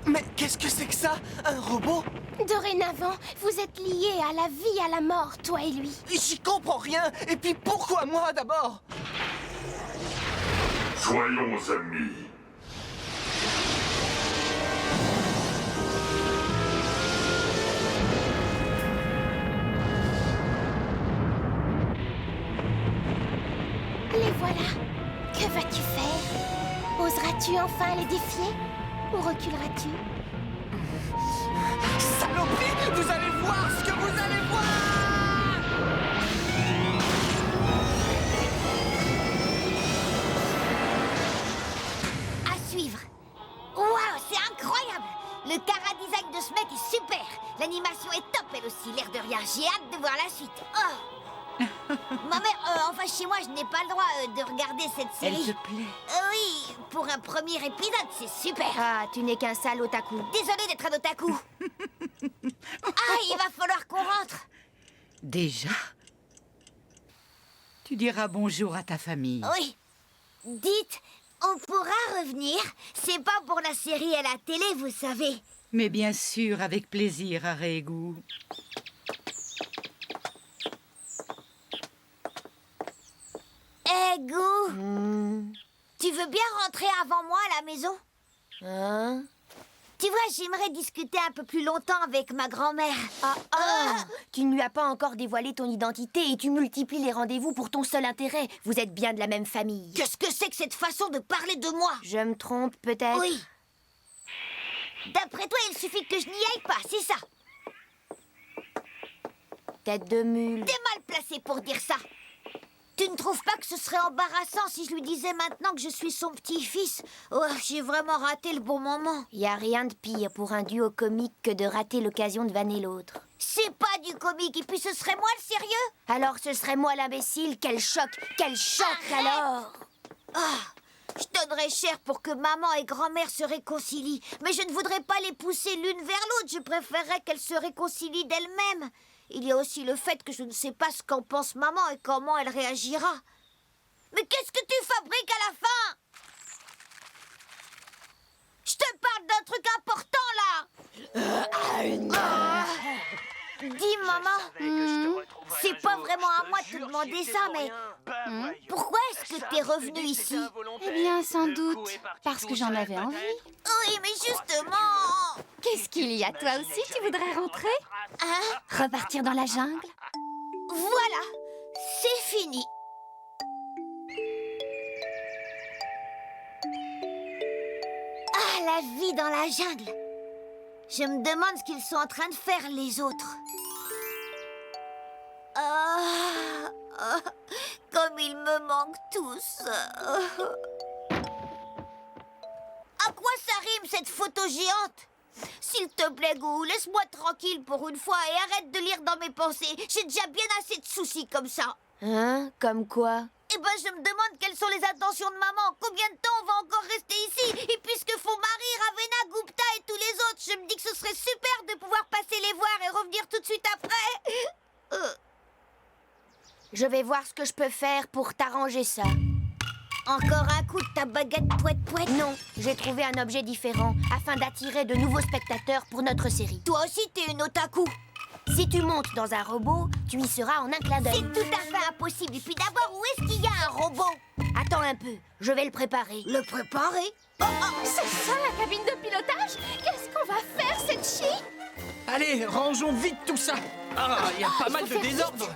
Mais qu'est-ce que c'est que ça? Un robot? Dorénavant, vous êtes liés à la vie, à la mort, toi et lui. J'y comprends rien. Et puis pourquoi moi d'abord? Soyons amis. Les voilà. Que vas-tu faire? Oseras-tu enfin les défier? Ou reculeras-tu? Saloperie! Vous allez voir ce que vous allez voir! À suivre. Waouh, c'est incroyable! Le chara-design de ce mec est super! L'animation est top, elle aussi, l'air de rien. J'ai hâte de voir la suite. Oh! Ma mère, enfin chez moi, je n'ai pas le droit de regarder cette série. Elle te plaît? Oui, pour un premier épisode, c'est super. Ah, tu n'es qu'un sale otaku. Désolée d'être un otaku. Ah, il va falloir qu'on rentre. Déjà? Tu diras bonjour à ta famille. Oui. Dites, on pourra revenir. C'est pas pour la série à la télé, vous savez. Mais bien sûr, avec plaisir, Aregu. Eh, Gou, tu veux bien rentrer avant moi à la maison? Hein? Tu vois, j'aimerais discuter un peu plus longtemps avec ma grand-mère. Tu ne lui as pas encore dévoilé ton identité et tu multiplies les rendez-vous pour ton seul intérêt. Vous êtes bien de la même famille. Qu'est-ce que c'est que cette façon de parler de moi? Je me trompe peut-être? Oui. D'après toi, il suffit que je n'y aille pas, c'est ça? Tête de mule. T'es mal placé pour dire ça. Tu ne trouves pas que ce serait embarrassant si je lui disais maintenant que je suis son petit-fils? Oh, j'ai vraiment raté le bon moment. Y a rien de pire pour un duo comique que de rater l'occasion de vanner l'autre. C'est pas du comique, et puis ce serait moi le sérieux? Alors ce serait moi l'imbécile. Quel choc! Quel choc alors! Ah, je donnerais cher pour que maman et grand-mère se réconcilient. Mais je ne voudrais pas les pousser l'une vers l'autre. Je préférerais qu'elles se réconcilient d'elles-mêmes. Il y a aussi le fait que je ne sais pas ce qu'en pense maman et comment elle réagira. Mais qu'est-ce que tu fabriques à la fin? Je te parle d'un truc important, là. Dis, maman, c'est pas vraiment à moi de te demander ça, mais pourquoi est-ce que t'es revenu ici? Eh bien, sans doute, parce que j'en avais envie. Oui, mais justement... Qu'est-ce qu'il y a, toi aussi, tu voudrais rentrer? Hein? Repartir dans la jungle? Voilà, c'est fini. Ah, la vie dans la jungle. Je me demande ce qu'ils sont en train de faire, les autres. Comme ils me manquent tous. À quoi ça rime, cette photo géante? S'il te plaît, Gou, laisse-moi tranquille pour une fois et arrête de lire dans mes pensées. J'ai déjà bien assez de soucis comme ça. Hein? Comme quoi? Eh ben, je me demande quelles sont les intentions de maman. Combien de temps on va encore rester ici? Et puisque font Marie, Ravena, Gupta et tous les autres, je me dis que ce serait super de pouvoir passer les voir et revenir tout de suite après. Je vais voir ce que je peux faire pour t'arranger ça. Encore un coup de ta baguette poète-poète? Non, j'ai trouvé un objet différent afin d'attirer de nouveaux spectateurs pour notre série. Toi aussi, t'es une otaku. Si tu montes dans un robot, tu y seras en un clin d'œil. C'est tout à fait impossible. Et puis d'abord, où est-ce qu'il y a un robot? Attends un peu, je vais le préparer. Le préparer? C'est ça, la cabine de pilotage? Qu'est-ce qu'on va faire, cette chic? Allez, rangeons vite tout ça. Ah, il y a pas mal faut de faire désordre.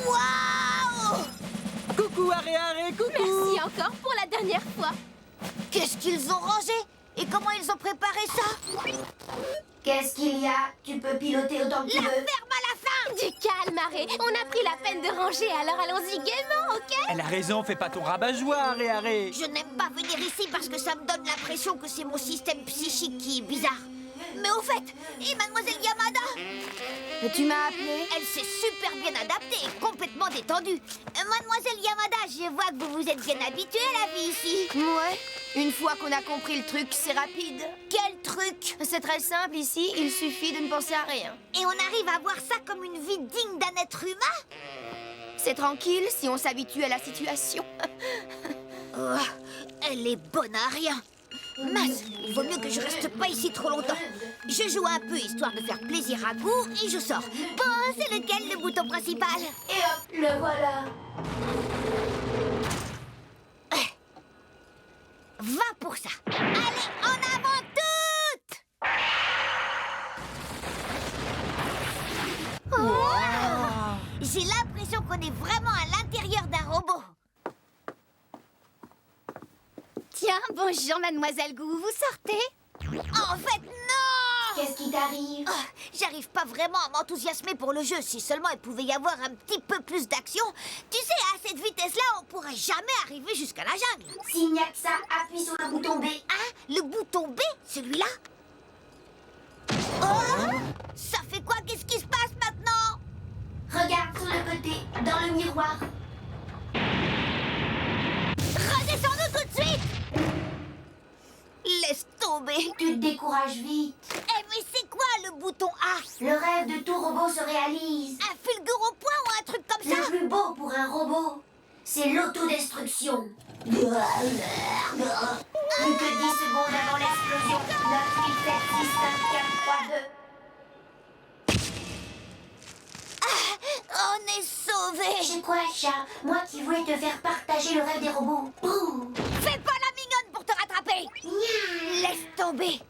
Waouh! Coucou, Aré, Aré, coucou. Merci encore pour la dernière fois. Qu'est-ce qu'ils ont rangé? Et comment ils ont préparé ça? Qu'est-ce qu'il y a? Tu peux piloter autant que tu veux. Ferme à la fin! Du calme, Harry. On a pris la peine de ranger, alors allons-y gaiement, ok? Elle a raison, fais pas ton rabat-joie, Harry. Je n'aime pas venir ici parce que ça me donne l'impression que c'est mon système psychique qui est bizarre. Mais au fait, et mademoiselle Yamada? Tu m'as appelé? Elle s'est super bien adaptée et complètement détendue. Mademoiselle Yamada, je vois que vous vous êtes bien habituée à la vie ici. Ouais. Une fois qu'on a compris le truc, c'est rapide. Quel truc! C'est très simple ici, il suffit de ne penser à rien. Et on arrive à voir ça comme une vie digne d'un être humain? C'est tranquille si on s'habitue à la situation. Oh, elle est bonne à rien. Mince, il vaut mieux que je reste pas ici trop longtemps. Je joue un peu histoire de faire plaisir à Gou et je sors. Bon, c'est lequel le bouton principal? Et hop, le voilà. Va pour ça. Allez, en avant toutes! Wow! J'ai l'impression qu'on est vraiment à l'intérieur d'un robot. Tiens, bonjour, mademoiselle Gou. Vous sortez? En fait, non! Qu'est-ce qui t'arrive? J'arrive pas vraiment à m'enthousiasmer pour le jeu. Si seulement il pouvait y avoir un petit peu plus d'action. Tu sais, à cette vitesse-là, on pourrait jamais arriver jusqu'à la jungle. S'il n'y a que ça, appuie sur le bouton B. Hein? Le bouton B? Celui-là? Oh! Ça fait quoi? Qu'est-ce qui se passe maintenant? Regarde sur le côté, dans le miroir. Redescends-nous tout de suite! Laisse tomber. Tu te décourages vite. Eh mais c'est quoi le bouton A? Le rêve de tout robot se réalise. Un fulgure au point ou un truc comme ça? Le plus beau pour un robot, c'est l'autodestruction. Plus que 10 secondes avant l'explosion. 9, 8, 7, 6, 5, 4, 3, 2. On est sauvés. C'est quoi, chat? Moi qui voulais te faire partager le rêve des robots. Bouh! Fais pas la mignonne pour te rattraper. Laisse tomber.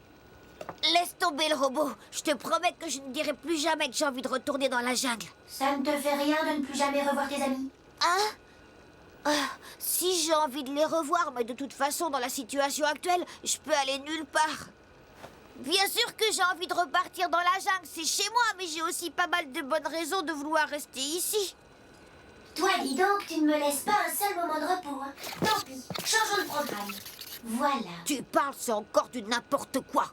Laisse tomber le robot. Je te promets que je ne dirai plus jamais que j'ai envie de retourner dans la jungle. Ça ne te fait rien de ne plus jamais revoir tes amis? Hein? Si j'ai envie de les revoir, mais de toute façon, dans la situation actuelle, je peux aller nulle part. Bien sûr que j'ai envie de repartir dans la jungle, c'est chez moi, mais j'ai aussi pas mal de bonnes raisons de vouloir rester ici. Toi, dis donc, tu ne me laisses pas un seul moment de repos. Hein. Tant pis, changeons de programme. Voilà. Tu parles, c'est encore du n'importe quoi.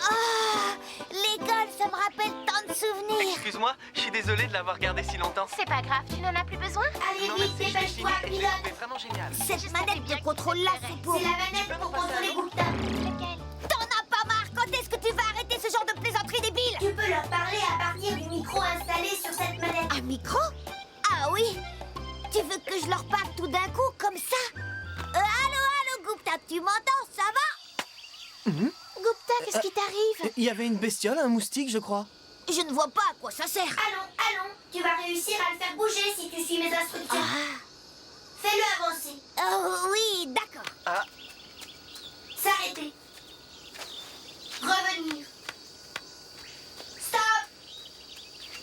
Ah, l'école, ça me rappelle tant de souvenirs. Excuse-moi, je suis désolé de l'avoir gardé si longtemps. C'est pas grave, tu n'en as plus besoin? Allez, Non, vite, merci, je l'ai dépêche-toi, fini. pilote. C'est vraiment génial. Cette manette de contrôle-là, c'est pour... C'est la manette pour contrôler Gupta. Lequel? T'en as pas marre? Quand est-ce que tu vas arrêter ce genre de plaisanterie débile? Tu peux leur parler à partir du micro installé sur cette manette. Un micro? Ah oui? Tu veux que je leur parle tout d'un coup, comme ça? Allô, Gupta, tu m'entends? Ça va? Gupta, qu'est-ce qui t'arrive? Il y avait une bestiole, un moustique, je crois. Je ne vois pas à quoi ça sert. Allons, tu vas réussir à le faire bouger si tu suis mes instructions. Fais-le avancer. Oh oui, d'accord. S'arrêter. Revenir. Stop.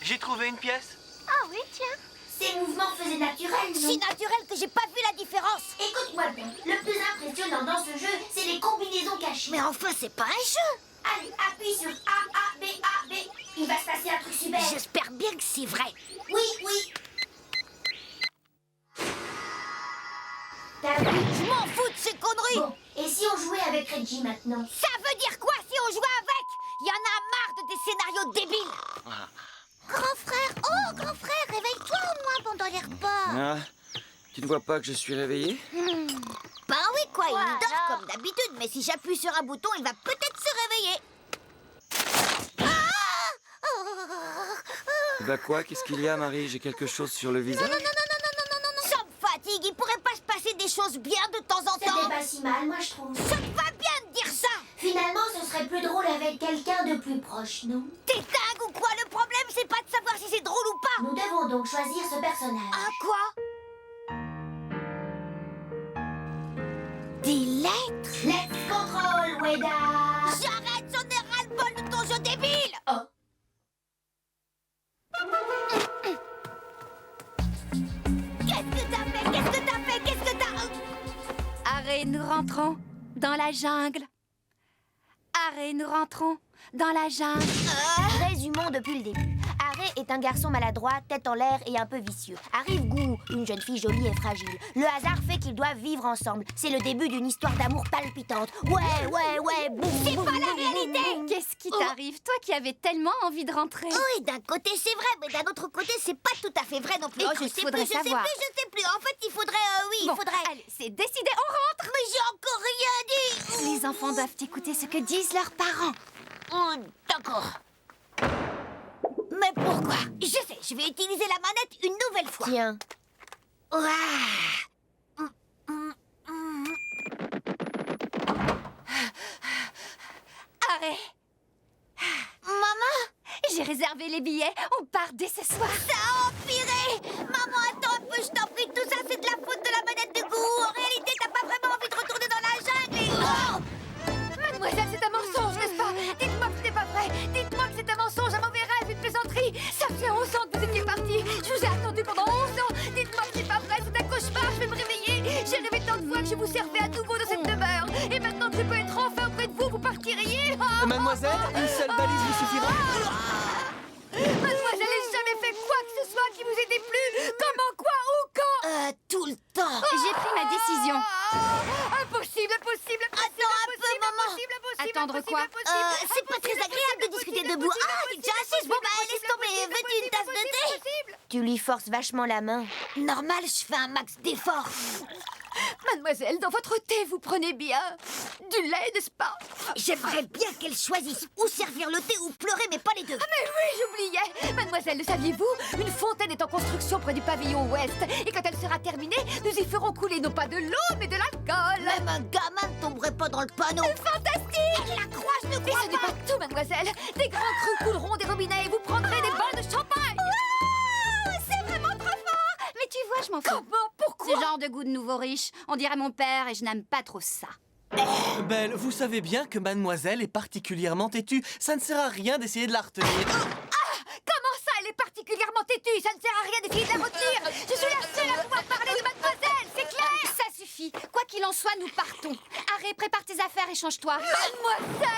J'ai trouvé une pièce. Ah oui, tiens. Ces mouvements faisaient naturels, non? Si naturel que j'ai pas vu la différence. Écoute-moi bien, le plus impressionnant dans ce jeu, c'est les combinaisons cachées. Mais enfin, c'est pas un jeu. Allez, appuie sur A, B, A, B. Il va se passer un truc super. J'espère bien que c'est vrai. Oui. T'as vu? Je m'en fous de ces conneries. Bon, et si on jouait avec Reggie maintenant? Ça veut dire quoi si on jouait avec? Il y en a marre de tes scénarios débiles. Grand frère, réveille-toi au moins pendant les repas. Ah, tu ne vois pas que je suis réveillé? Ben oui, quoi, il Quoi, dort alors? comme d'habitude, mais si j'appuie sur un bouton, il va peut-être se réveiller. Bah quoi? Qu'est-ce qu'il y a, Marie? J'ai quelque chose sur le visage? Non. Ça me fatigue, il pourrait pas se passer des choses bien de temps en C'était temps. pas si mal, moi je trouve. Ça te va bien de dire ça. Finalement, ce serait plus drôle avec quelqu'un de plus proche, non? T'es dingue ou quoi? Le problème, c'est pas de savoir si c'est drôle ou pas. Nous devons donc choisir ce personnage. Ah, quoi? Des lettres? Let's control, Weda! J'arrête, j'en ai ras-le-bol de ton jeu débile. Oh. Qu'est-ce que t'as fait? Harry, nous rentrons dans la jungle. Harry, nous rentrons dans la jungle. Résumons depuis le début. Harry est un garçon maladroit, tête en l'air et un peu vicieux. Arrive Goo, une jeune fille jolie et fragile. Le hasard fait qu'ils doivent vivre ensemble. C'est le début d'une histoire d'amour palpitante. Ouais, boum, C'est boum, pas la boum, réalité. boum. Qu'est-ce qui t'arrive, toi qui avais tellement envie de rentrer? Oui, d'un côté c'est vrai, mais d'un autre côté c'est pas tout à fait vrai non plus. Écoute, je sais faudrait plus, je sais savoir. plus, je sais plus. En fait, il faudrait, oui, Bon, il faudrait. allez, c'est décidé, on rentre. Mais j'ai encore rien dit. Les enfants doivent écouter ce que disent leurs parents. Oh, d'accord. Mais pourquoi? Je sais, je vais utiliser la manette une nouvelle fois. Tiens, Ouah. Harry, Maman, j'ai réservé les billets, on part dès ce soir. ça a empiré. Maman, attends un peu, je t'en prie, tout ça c'est de la faute de la manette de Goo. En réalité, t'as pas vraiment envie de retourner dans la jungle et... Oh, Mademoiselle, c'est un mensonge, n'est-ce pas? Dites-moi que ce n'est pas vrai. Dites-moi que c'est un mensonge, un mauvais rêve, une plaisanterie. Ça fait 11 ans que vous étiez parti. Je vous ai attendu pendant 11 ans. Dites-moi que c'est pas vrai, c'est un cauchemar, je vais me réveiller. J'ai rêvé tant de fois que je vous servais à nouveau de cette demeure. Et maintenant que je peux être enfin auprès de vous, vous partiriez. Mademoiselle, une seule valise vous suffira? Mademoiselle, j'ai jamais fait quoi que ce soit qui vous ait déplu. Comment, quoi, où, quand? tout le temps. J'ai pris ma décision. Impossible, impossible, attends un peu, maman. Attendre quoi? C'est pas très agréable de discuter debout. Ah, t'es déjà assise. Bon, bah, laisse tomber. Veux-tu une tasse de thé? tu lui forces vachement la main. Normal, je fais un max d'efforts. Mademoiselle, dans votre thé, vous prenez bien du lait, n'est-ce pas? J'aimerais bien qu'elle choisisse ou servir le thé ou pleurer, mais pas les deux. Mais oui, j'oubliais. Mademoiselle, le saviez-vous? Une fontaine est en construction près du pavillon ouest. Et quand elle sera terminée, nous y ferons couler non pas de l'eau, mais de l'alcool. Même un gamin ne tomberait pas dans le panneau. Fantastique! Elle la croit, je ne Mais crois ce n'est pas tout, mademoiselle. Des grands crus couleront des robinets et vous prendrez des balles de champagne. C'est vraiment trop fort. Mais tu vois, je m'en fous. Comment? Pourquoi? Ce genre de goût de nouveau riche, on dirait mon père et je n'aime pas trop ça. Belle, vous savez bien que mademoiselle est particulièrement têtue. Ça ne sert à rien d'essayer de la retenir. Comment ça, elle est particulièrement têtue? Ça ne sert à rien d'essayer de la retenir. Je suis la seule à pouvoir parler de mademoiselle, c'est clair? Ça suffit. Quoi qu'il en soit, nous partons. Harry, prépare tes affaires et change-toi. Mademoiselle!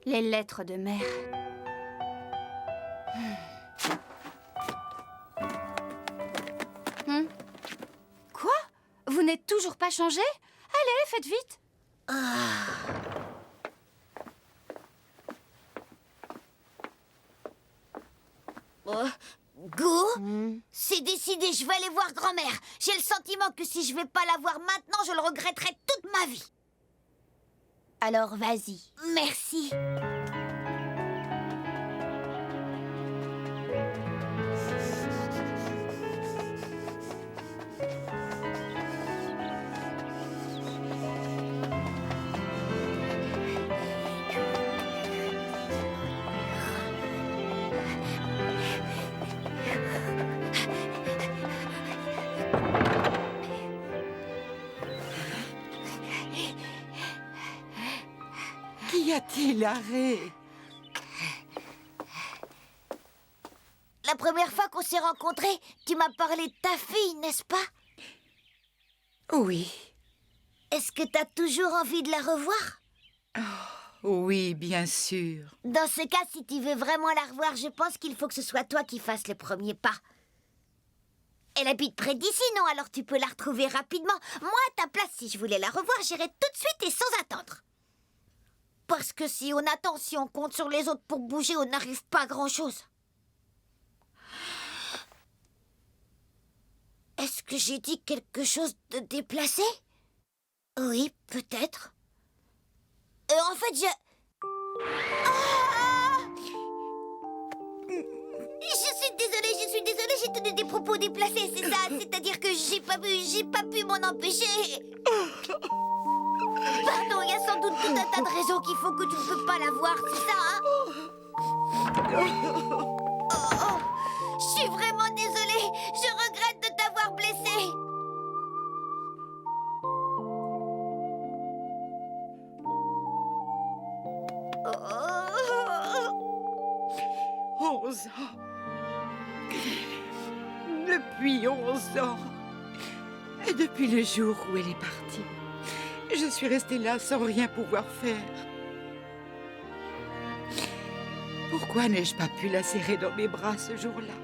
Les lettres de mère. Quoi? Vous n'êtes toujours pas changé? Allez, faites vite. Goo, c'est décidé, je vais aller voir grand-mère. J'ai le sentiment que si je vais pas la voir maintenant, je le regretterai toute ma vie. Alors vas-y. Merci. Qu'y a-t-il, Harry? La première fois qu'on s'est rencontrés, tu m'as parlé de ta fille, n'est-ce pas? Oui, Est-ce que t'as toujours envie de la revoir? oui, bien sûr. Dans ce cas, si tu veux vraiment la revoir, je pense qu'il faut que ce soit toi qui fasses le premier pas. Elle habite près d'ici, non? Alors tu peux la retrouver rapidement. Moi, à ta place, si je voulais la revoir, j'irais tout de suite et sans attendre. Parce que si on attend, si on compte sur les autres pour bouger, on n'arrive pas à grand-chose. Est-ce que j'ai dit quelque chose de déplacé? Oui, peut-être. En fait, Je suis désolée, j'ai tenu des propos déplacés, c'est ça. C'est-à-dire que j'ai pas pu m'en empêcher. Pardon, il y a sans doute tout un tas de raisons qui font que tu ne peux pas la voir, c'est ça, hein? Je suis vraiment désolée. Je regrette de t'avoir blessée. ans. Depuis 11 ans. Et depuis le jour où elle est partie, je suis restée là sans rien pouvoir faire. Pourquoi n'ai-je pas pu la serrer dans mes bras ce jour-là?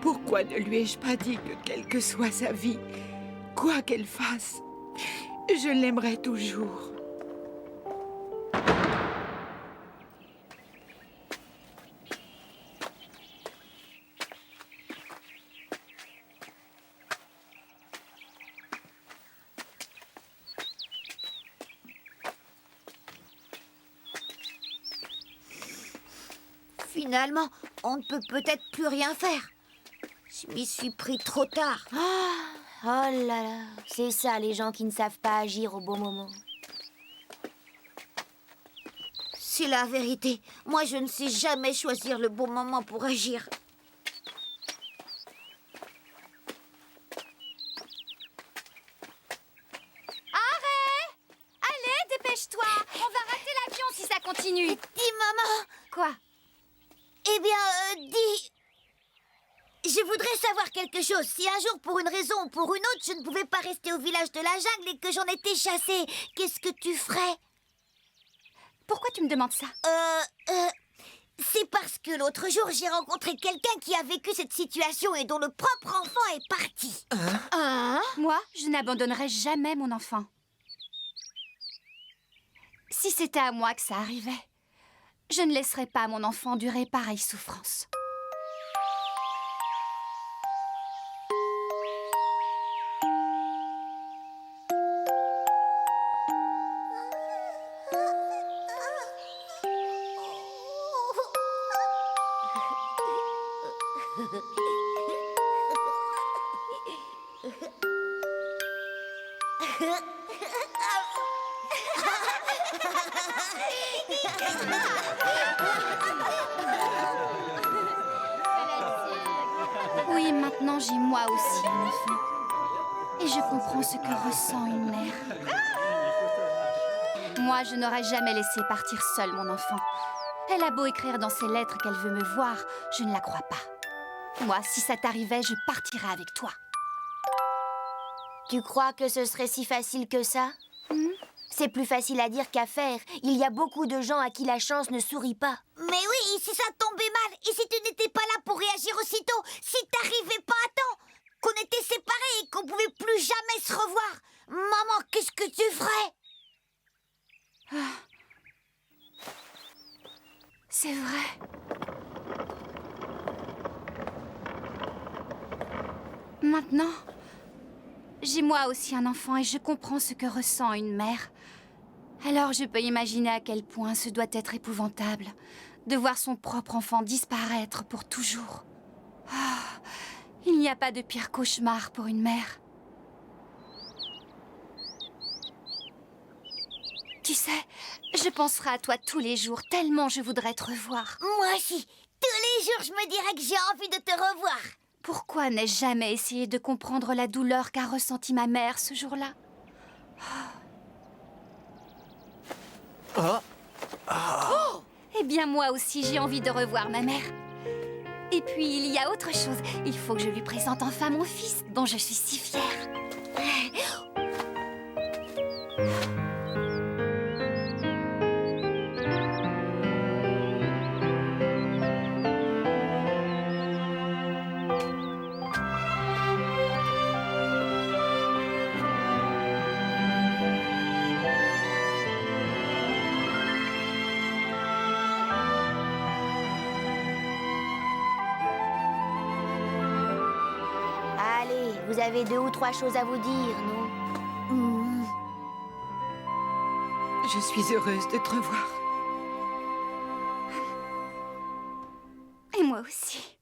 Pourquoi ne lui ai-je pas dit que quelle que soit sa vie, quoi qu'elle fasse, je l'aimerai toujours? Finalement, on ne peut peut-être plus rien faire. Je m'y suis pris trop tard. Oh là là, c'est ça les gens qui ne savent pas agir au bon moment. C'est la vérité. Moi, je ne sais jamais choisir le bon moment pour agir. Allez, dépêche-toi. On va rater l'avion si ça continue. Dis, maman. Quoi? Eh bien, dis... Je voudrais savoir quelque chose. Si un jour, pour une raison ou pour une autre, je ne pouvais pas rester au village de la jungle et que j'en étais chassée, qu'est-ce que tu ferais? Pourquoi tu me demandes ça? C'est parce que l'autre jour, j'ai rencontré quelqu'un qui a vécu cette situation et dont le propre enfant est parti. Moi, je n'abandonnerai jamais mon enfant. Si c'était à moi que ça arrivait, je ne laisserais pas mon enfant endurer pareille souffrance. Oui, maintenant j'ai moi aussi un enfant. Et je comprends ce que ressent une mère. Moi, je n'aurais jamais laissé partir seule mon enfant. Elle a beau écrire dans ses lettres qu'elle veut me voir, je ne la crois pas. Moi, si ça t'arrivait, je partirais avec toi. Tu crois que ce serait si facile que ça? C'est plus facile à dire qu'à faire. Il y a beaucoup de gens à qui la chance ne sourit pas. Mais oui, si ça tombait mal, et si tu n'étais pas là pour réagir aussitôt, si t'arrivais pas à temps, qu'on était séparés et qu'on pouvait plus jamais se revoir, maman, qu'est-ce que tu ferais? C'est vrai. Maintenant, j'ai moi aussi un enfant et je comprends ce que ressent une mère. Alors je peux imaginer à quel point ce doit être épouvantable de voir son propre enfant disparaître pour toujours. Ah, il n'y a pas de pire cauchemar pour une mère. Tu sais, je penserai à toi tous les jours, tellement je voudrais te revoir. Moi aussi, tous les jours, je me dirais que j'ai envie de te revoir. Pourquoi n'ai-je jamais essayé de comprendre la douleur qu'a ressentie ma mère ce jour-là? Oh, eh bien, moi aussi, j'ai envie de revoir ma mère. Et puis, il y a autre chose. Il faut que je lui présente enfin mon fils, dont je suis si fière. Allez, vous avez 2 ou 3 choses à vous dire, non? Je suis heureuse de te revoir. Et moi aussi.